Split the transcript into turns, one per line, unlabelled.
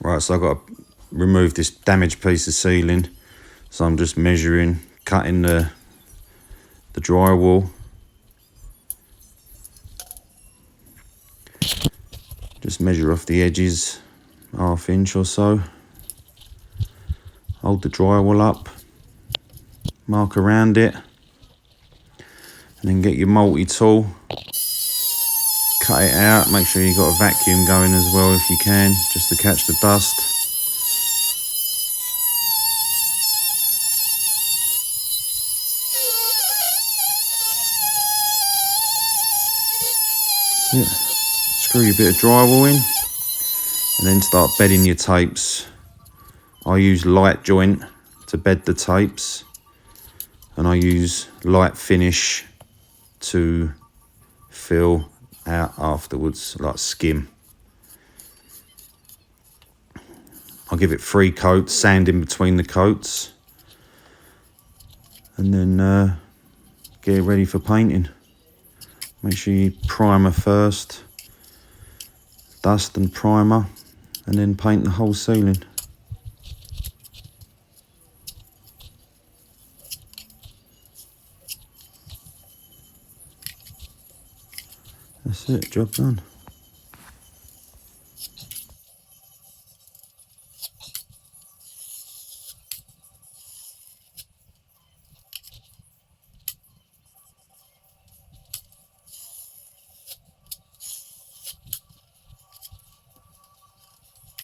Right, so I've got to remove this damaged piece of ceiling. So I'm just measuring, cutting the drywall. Just measure off the edges, 1/2 inch or so. Hold the drywall up, mark around it, and then get your multi-tool. Cut it out, make sure you've got a vacuum going as well if you can, just to catch the dust. That's it. Screw your bit of drywall in, and then start bedding your tapes. I use light joint to bed the tapes, and I use light finish to fill out afterwards, like skim. I'll give it 3 coats, sand in between the coats, and then get it ready for painting. Make sure you primer first, dust and primer, and then paint the whole ceiling. That's it, job done.